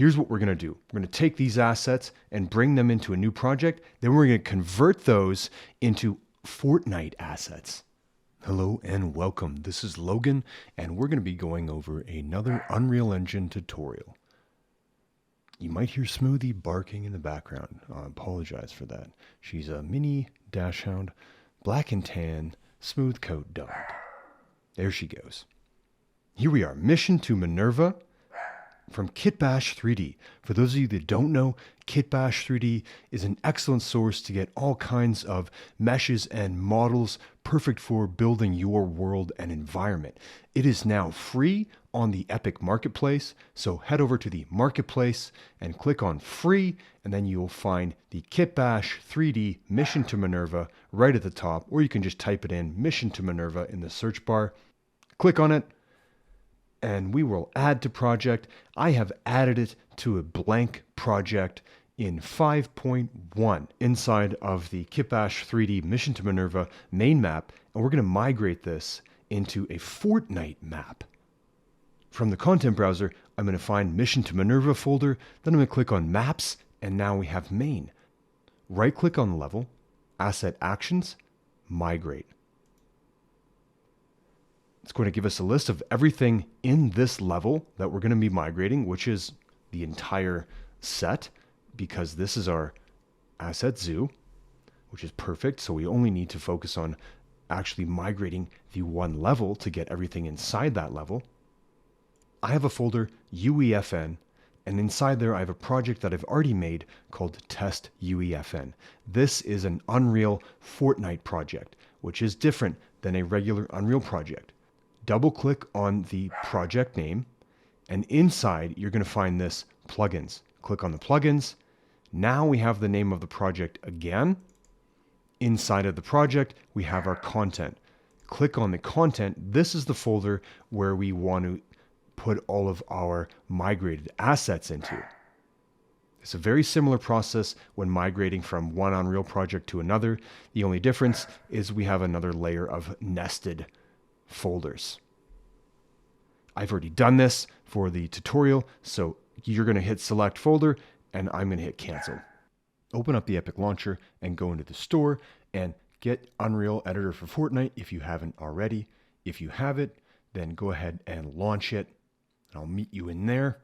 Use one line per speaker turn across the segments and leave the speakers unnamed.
here's what we're going to do. We're going to take these assets and bring them into a new project. Then we're going to convert those into Fortnite assets. Hello and welcome. This is Logan, and we're going to be going over another Unreal Engine tutorial. You might hear Smoothie barking in the background. I apologize for that. She's a mini dachshund, black and tan, smooth coat dog. There she goes. Here we are, Mission to Minerva from Kitbash3D. For those of you that don't know, Kitbash3D is an excellent source to get all kinds of meshes and models perfect for building your world and environment. It is now free on the Epic Marketplace, so head over to the Marketplace and click on free, and then you'll find the Kitbash3D Mission to Minerva right at the top, or you can just type it in, Mission to Minerva, in the search bar. Click on it, and we will add to project. I have added it to a blank project in 5.1 inside of the Kitbash3D Mission to Minerva main map, and we're going to migrate this into a Fortnite map. From the content browser, I'm going to find Mission to Minerva folder, then I'm going to click on Maps, and now we have main. Right click on the level, Asset Actions, Migrate. It's going to give us a list of everything in this level that we're going to be migrating, which is the entire set, because this is our asset zoo, which is perfect. So we only need to focus on actually migrating the one level to get everything inside that level. I have a folder, UEFN, and inside there I have a project that I've already made called Test UEFN. This is an Unreal Fortnite project, which is different than a regular Unreal project. Double click on the project name, and inside you're going to find this plugins. Click on the plugins. Now we have the name of the project again. Inside of the project, we have our content. Click on the content. This is the folder where we want to put all of our migrated assets into. It's a very similar process when migrating from one Unreal project to another. The only difference is we have another layer of nested folders. I've already done this for the tutorial, so you're going to hit select folder and I'm going to hit cancel. Open up the Epic Launcher and go into the store and get Unreal Editor for Fortnite if you haven't already. If you have it, then go ahead and launch it. I'll meet you in there.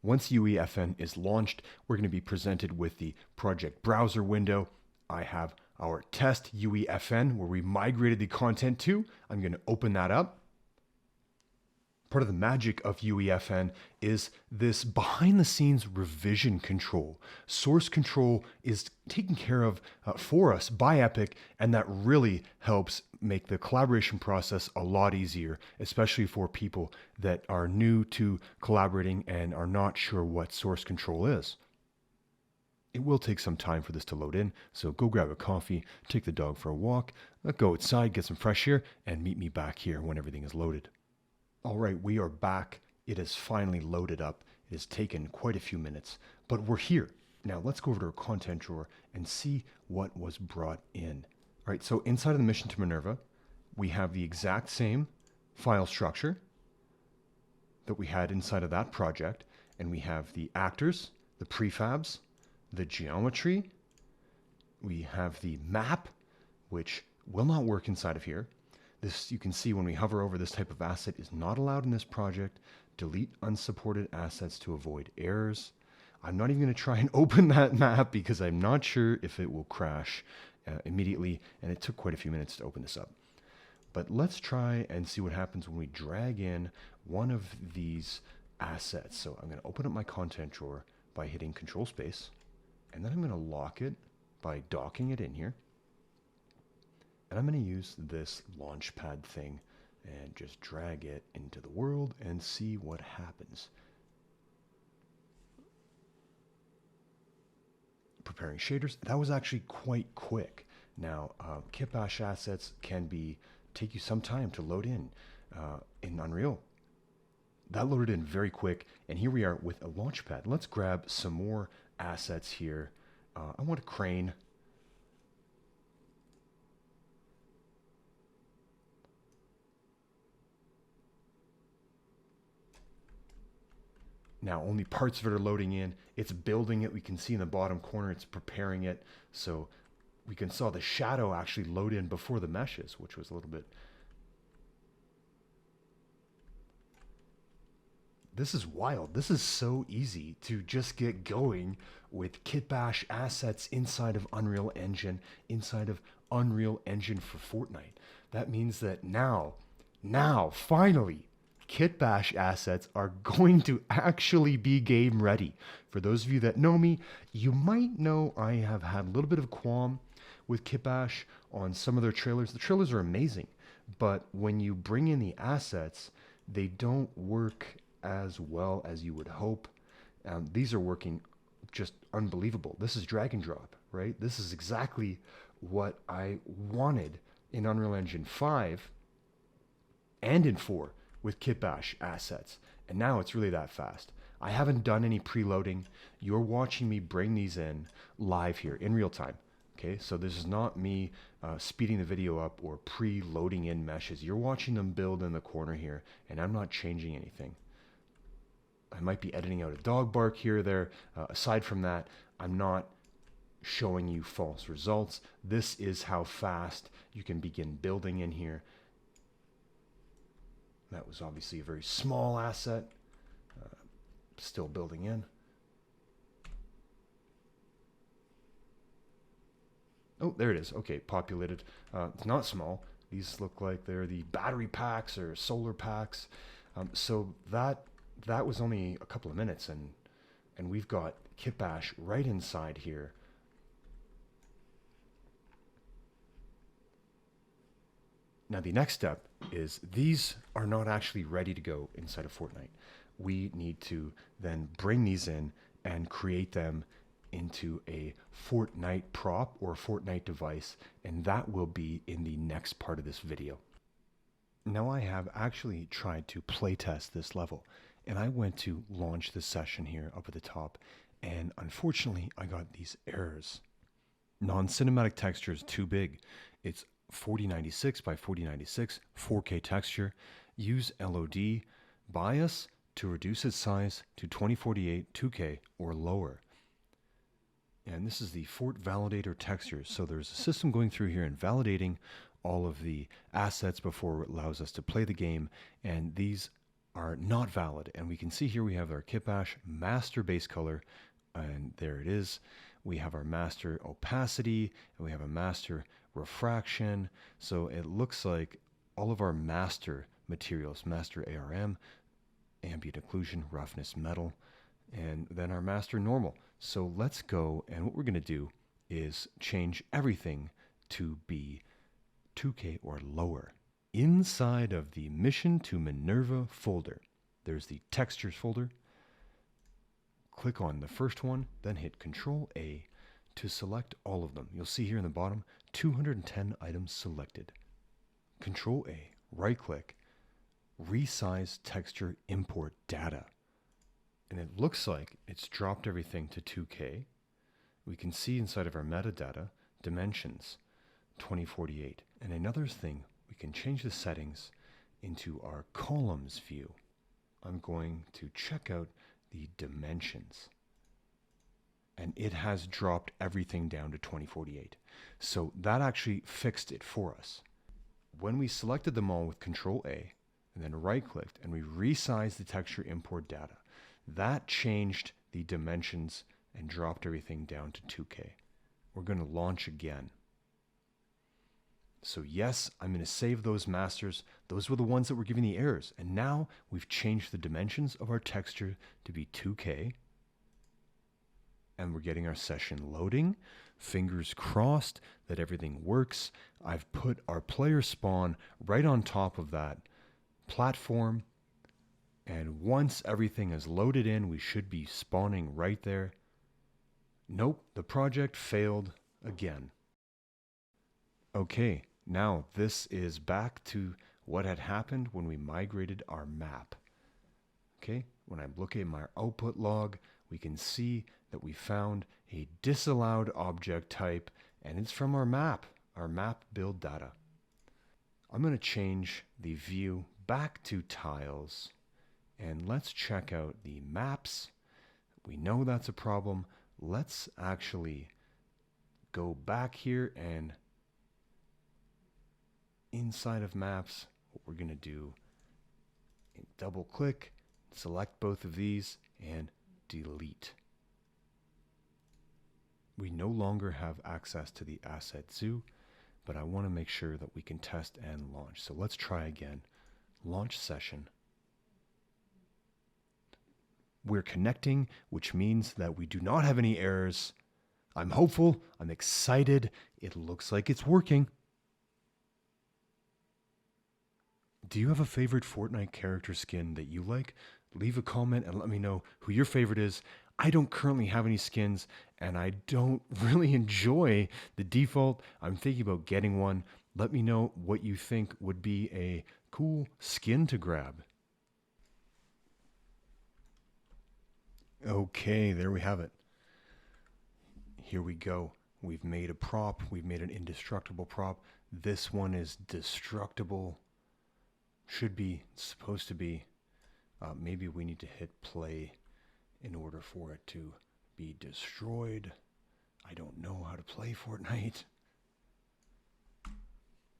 Once UEFN is launched, we're going to be presented with the project browser window. I have our test UEFN where we migrated the content to. I'm going to open that up. Part of the magic of UEFN is this behind the scenes revision control. Source control is taken care of for us by Epic, and that really helps make the collaboration process a lot easier, especially for people that are new to collaborating and are not sure what source control is. It will take some time for this to load in, so go grab a coffee, take the dog for a walk, go outside, get some fresh air, and meet me back here when everything is loaded. All right, we are back. It has finally loaded up. It has taken quite a few minutes, but we're here. Now let's go over to our content drawer and see what was brought in. All right, so inside of the Mission to Minerva, we have the exact same file structure that we had inside of that project, and we have the actors, the prefabs, the geometry, we have the map, which will not work inside of here. This, you can see when we hover over this type of asset, is not allowed in this project. Delete unsupported assets to avoid errors. I'm not even going to try and open that map because I'm not sure if it will crash immediately, and it took quite a few minutes to open this up. But let's try and see what happens when we drag in one of these assets. So I'm going to open up my content drawer by hitting Control Space. And then I'm going to lock it by docking it in here. And I'm going to use this launchpad thing and just drag it into the world and see what happens. Preparing shaders. That was actually quite quick. Now, Kitbash assets can take you some time to load in Unreal. That loaded in very quick, and here we are with a launchpad. Let's grab some more assets here. I want a crane. Now only parts of it are loading in. It's building it. We can see in the bottom corner, it's preparing it. So we can saw the shadow actually load in before the meshes, which was a little bit. This is wild. This is so easy to just get going with Kitbash assets inside of Unreal Engine, inside of Unreal Engine for Fortnite. That means that now, finally, Kitbash assets are going to actually be game ready. For those of you that know me, you might know I have had a little bit of a qualm with Kitbash on some of their trailers. The trailers are amazing, but when you bring in the assets, they don't work as well as you would hope. These are working just unbelievable. This is drag and drop, right? This is exactly what I wanted in Unreal Engine 5 and in 4 with Kitbash assets. And now it's really that fast. I haven't done any preloading. You're watching me bring these in live here in real time. Okay, so this is not me speeding the video up or preloading in meshes. You're watching them build in the corner here, and I'm not changing anything. I might be editing out a dog bark here or there. Aside from that, I'm not showing you false results. This is how fast you can begin building in here. That was obviously a very small asset. Still building in. Oh, there it is. Okay, populated. It's not small. These look like they're the battery packs or solar packs. So that was only a couple of minutes, and we've got Kitbash right inside here. Now the next step is these are not actually ready to go inside of Fortnite. We need to then bring these in and create them into a Fortnite prop or Fortnite device, and that will be in the next part of this video. Now I have actually tried to playtest this level, and I went to launch the session here up at the top, and unfortunately I got these errors. Non-cinematic texture is too big. It's 4096 by 4096, 4K texture. Use LOD bias to reduce its size to 2048 2K or lower. And this is the Fort Validator textures. So there's a system going through here and validating all of the assets before it allows us to play the game. And these are not valid. And we can see here we have our Kitbash master base color. And there it is. We have our master opacity and we have a master refraction. So it looks like all of our master materials, master ARM, ambient occlusion, roughness, metal, and then our master normal. So let's go, and what we're going to do is change everything to be 2K or lower. Inside of the Mission to Minerva folder, there's the textures folder. Click on the first one, then hit Control A to select all of them. You'll see here in the bottom, 210 items selected. Control A, right click, resize texture import data. And it looks like it's dropped everything to 2K. We can see inside of our metadata, dimensions, 2048. And another thing, we can change the settings into our columns view. I'm going to check out the dimensions. And it has dropped everything down to 2048. So that actually fixed it for us. When we selected them all with Control A, and then right-clicked, and we resized the texture import data, that changed the dimensions and dropped everything down to 2K. We're going to launch again. So yes, I'm going to save those masters. Those were the ones that were giving the errors. And now we've changed the dimensions of our texture to be 2K. And we're getting our session loading. Fingers crossed that everything works. I've put our player spawn right on top of that platform. And once everything is loaded in, we should be spawning right there. Nope, the project failed again. Okay, now this is back to what had happened when we migrated our map. Okay, when I look at my output log, we can see that we found a disallowed object type, and it's from our map build data. I'm going to change the view back to tiles, And let's check out the maps. We know that's a problem. Let's actually go back here and inside of maps, what we're going to do, double click, select both of these and delete. We no longer have access to the asset zoo, but I want to make sure that we can test and launch. So let's try again. Launch session. We're connecting, which means that we do not have any errors. I'm hopeful. I'm excited. It looks like it's working. Do you have a favorite Fortnite character skin that you like? Leave a comment and let me know who your favorite is. I don't currently have any skins and I don't really enjoy the default. I'm thinking about getting one. Let me know what you think would be a cool skin to grab. Okay, there we have it. Here we go. We've made a prop. We've made an indestructible prop. This one is destructible. Should be, supposed to be. Maybe we need to hit play in order for it to be destroyed. I don't know how to play Fortnite.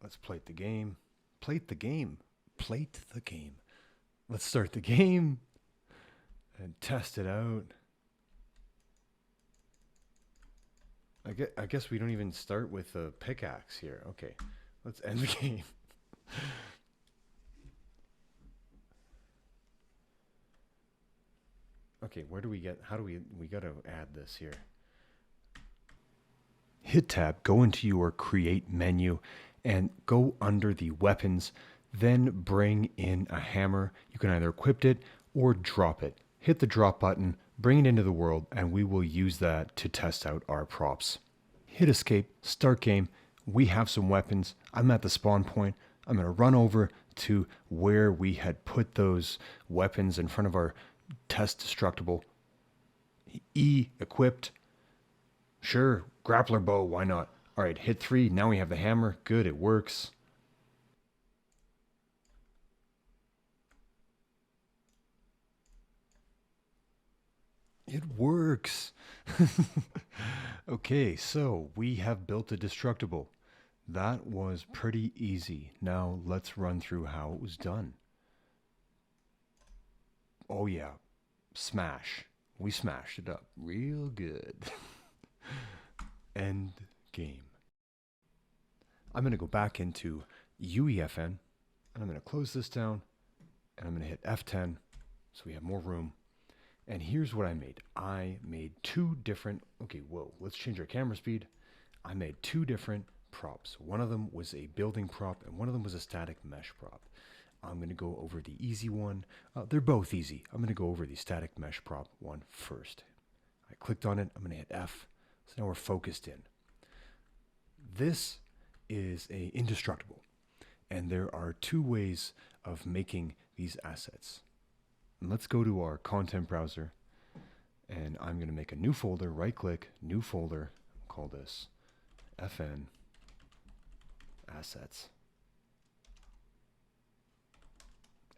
Let's plate the game. Plate the game. Plate the game. Let's start the game and test it out. I guess we don't even start with a pickaxe here. Okay, let's end the game. Okay, where do we get, how do we gotta add this here. Hit tab, go into your create menu and go under the weapons, then bring in a hammer. You can either equip it or drop it. Hit the drop button, bring it into the world, and we will use that to test out our props. Hit escape, start game. We have some weapons. I'm at the spawn point. I'm gonna run over to where we had put those weapons in front of our test destructible. E equipped. Sure, grappler bow, why not? All right, hit 3. Now we have the hammer. Good, it works. It works. Okay, so we have built a destructible. That was pretty easy. Now let's run through how it was done. Oh yeah, smash. We smashed it up real good. End game. I'm going to go back into UEFN and I'm going to close this down and I'm going to hit F10 so we have more room. And here's what I made. I made 2 different, okay, whoa, let's change our camera speed. I made 2 different props. One of them was a building prop and one of them was a static mesh prop. I'm going to go over the easy one. They're both easy. I'm going to go over the static mesh prop one first. I clicked on it. I'm going to hit F. So now we're focused in. This is a indestructible. And there are 2 ways of making these assets. And let's go to our content browser. And I'm going to make a new folder. Right click, new folder. Call this FN assets.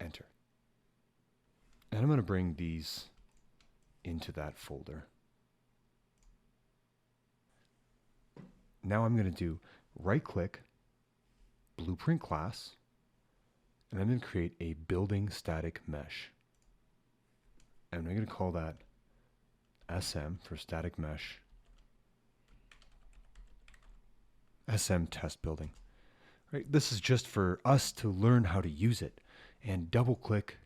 Enter. And I'm going to bring these into that folder. Now I'm going to do right click, blueprint class, and I'm going to create a building static mesh. And I'm going to call that SM for static mesh, SM test building. Right, this is just for us to learn how to use it. And double click.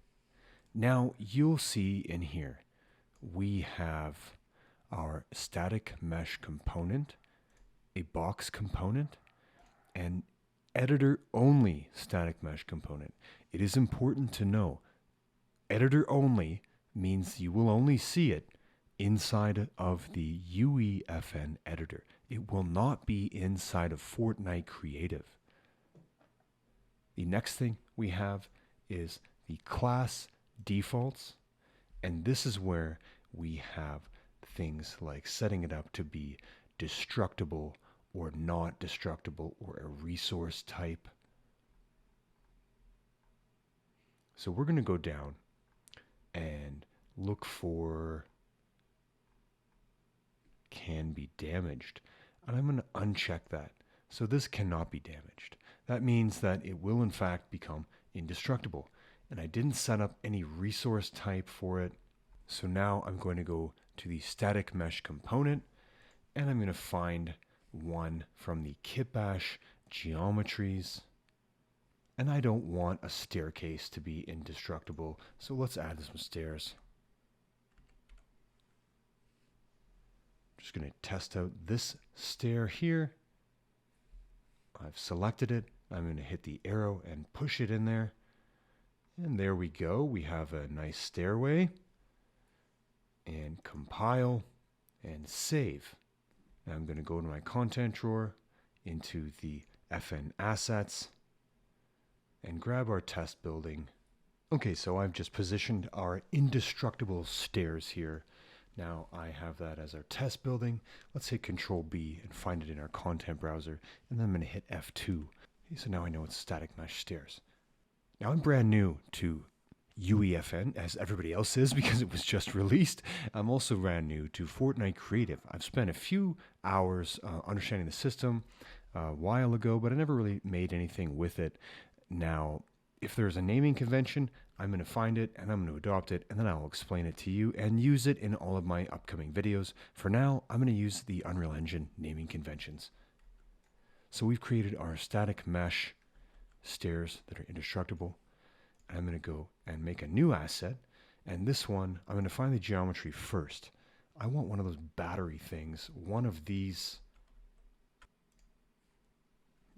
Now you'll see in here we have our static mesh component, a box component, and editor only static mesh component. It is important to know editor only means you will only see it inside of the UEFN editor. It will not be inside of Fortnite Creative. The next thing we have is the class defaults, and this is where we have things like setting it up to be destructible or not destructible or a resource type. So we're going to go down and look for can be damaged. And I'm going to uncheck that. So this cannot be damaged. That means that it will in fact become indestructible. And I didn't set up any resource type for it. So now I'm going to go to the static mesh component, and I'm going to find one from the Kitbash geometries. And I don't want a staircase to be indestructible, so let's add some stairs. Just going to test out this stair here. I've selected it. I'm going to hit the arrow and push it in there. And there we go. We have a nice stairway. And compile and save. Now I'm going to go to my content drawer, into the FN assets, and grab our test building. Okay, so I've just positioned our indestructible stairs here. Now I have that as our test building. Let's hit Control B and find it in our content browser, and then I'm going to hit F2. Okay, so now I know it's static mesh stairs. Now I'm brand new to UEFN, as everybody else is, because it was just released. I'm also brand new to Fortnite Creative. I've spent a few hours understanding the system a while ago, but I never really made anything with it. Now, if there's a naming convention, I'm going to find it and I'm going to adopt it, and then I'll explain it to you and use it in all of my upcoming videos. For now, I'm going to use the Unreal Engine naming conventions. So we've created our static mesh stairs that are indestructible. I'm going to go and make a new asset, and this one, I'm going to find the geometry first. I want one of those battery things, one of these,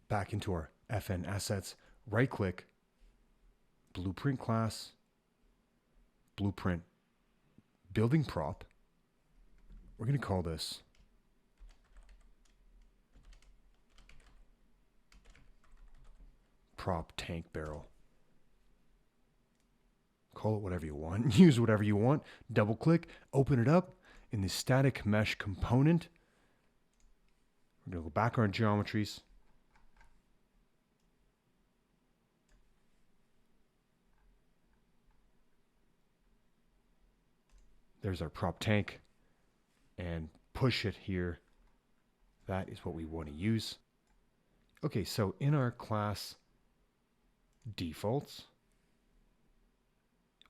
back into our FN assets, right click, blueprint class, blueprint, building prop. We're going to call this prop tank barrel. Call it whatever you want, use whatever you want, double click, open it up in the static mesh component. We're going to go back on geometries. There's our prop tank, and push it here. That is what we want to use. Okay, so in our class defaults,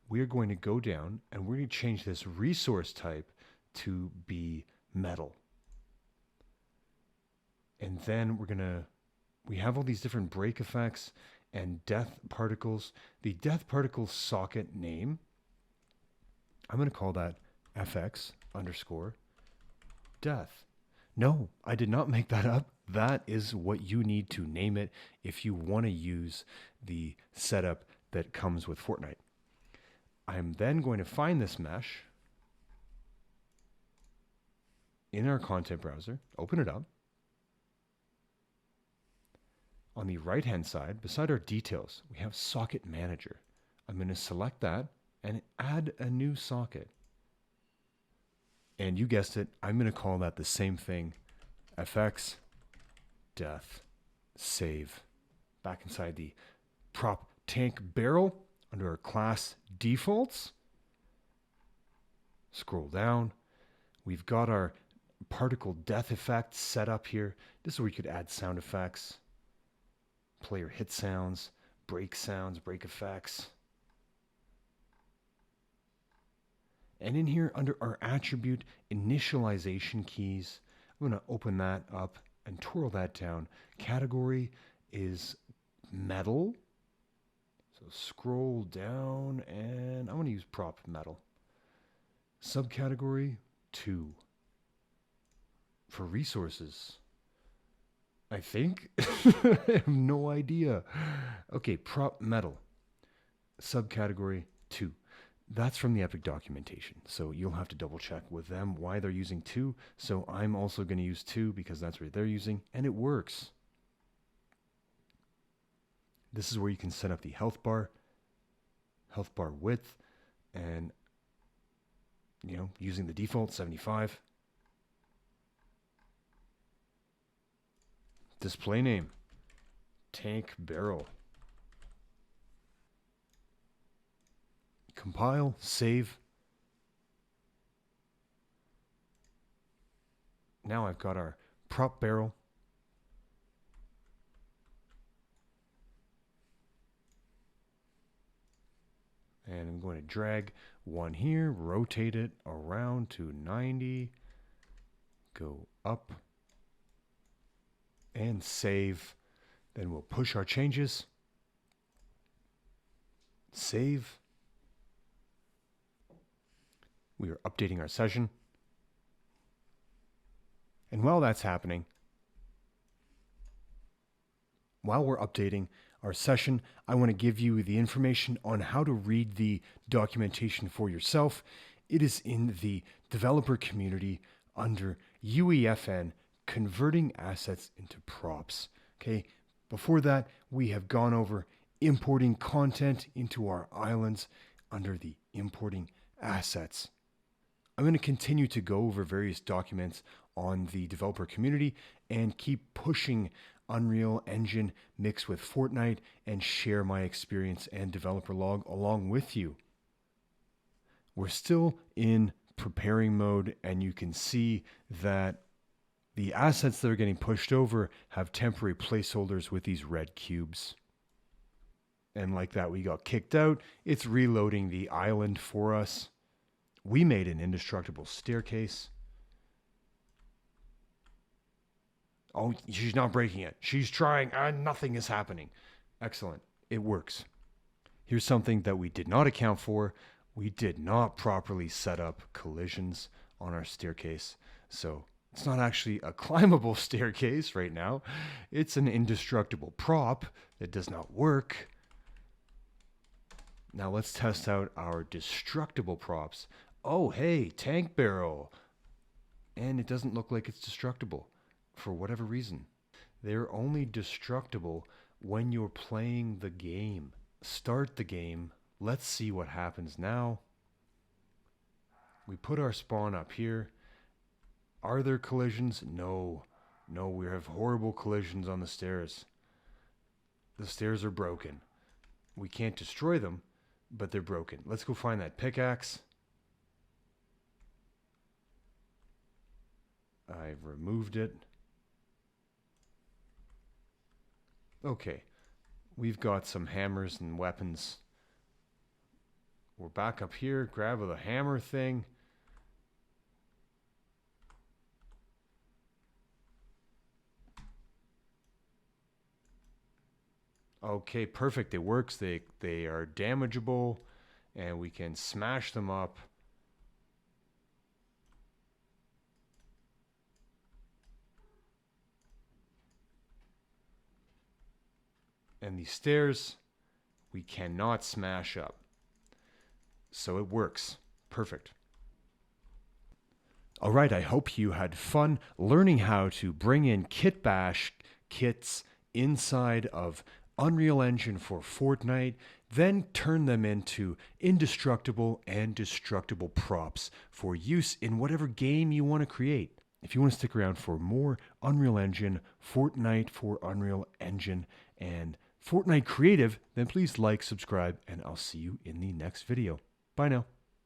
we're going to go down and we're going to change this resource type to be metal. And then we have all these different break effects and death particles. The death particle socket name, I'm going to call that fx underscore death. No, I did not make that up. That is what you need to name it if you want to use the setup that comes with Fortnite. I'm then going to find this mesh in our content browser, open it up. On the right-hand side, beside our details, we have socket manager. I'm going to select that and add a new socket. And you guessed it, I'm going to call that the same thing, fx death save. Back inside the prop tank barrel under our class defaults. Scroll down. We've got our particle death effect set up here. This is where you could add sound effects, player hit sounds, break effects. And in here, under our attribute initialization keys, I'm going to open that up and twirl that down. Category is metal. So scroll down, and I'm going to use prop metal. Subcategory 2. For resources, I think. I have no idea. Okay, prop metal. Subcategory 2. That's from the Epic documentation, so you'll have to double check with them why they're using 2. So I'm also going to use 2 because that's what they're using, and it works. This is where you can set up the health bar width, and using the default 75. Display name, tank barrel. compile, save. Now I've got our prop barrel. And I'm going to drag one here, rotate it around to 90, go up, and save. Then we'll push our changes, save. We are updating our session. And while that's happening, while we're updating our session, I want to give you the information on how to read the documentation for yourself. It is in the developer community under UEFN, converting assets into props. Okay. Before that, we have gone over importing content into our islands under the importing assets. I'm going to continue to go over various documents on the developer community and keep pushing Unreal Engine mixed with Fortnite and share my experience and developer log along with you. We're still in preparing mode, and you can see that the assets that are getting pushed over have temporary placeholders with these red cubes. And like that, we got kicked out. It's reloading the island for us. We made an indestructible staircase. Oh, she's not breaking it. She's trying, and nothing is happening. Excellent. It works. Here's something that we did not account for. We did not properly set up collisions on our staircase. So it's not actually a climbable staircase right now. It's an indestructible prop that does not work. Now let's test out our destructible props. Oh, hey, tank barrel. And it doesn't look like it's destructible for whatever reason. They're only destructible when you're playing the game. Start the game. Let's see what happens now. We put our spawn up here. Are there collisions? No. No, we have horrible collisions on the stairs. The stairs are broken. We can't destroy them, but they're broken. Let's go find that pickaxe. I've removed it. Okay, we've got some hammers and weapons. We're back up here, grab the hammer thing. Okay, perfect, it works. They are damageable, and we can smash them up. And these stairs, we cannot smash up. So it works. Perfect. All right, I hope you had fun learning how to bring in Kitbash kits inside of Unreal Engine for Fortnite, then turn them into indestructible and destructible props for use in whatever game you want to create. If you want to stick around for more Unreal Engine, Fortnite for Unreal Engine, and Fortnite Creative, then please like, subscribe, and I'll see you in the next video. Bye now.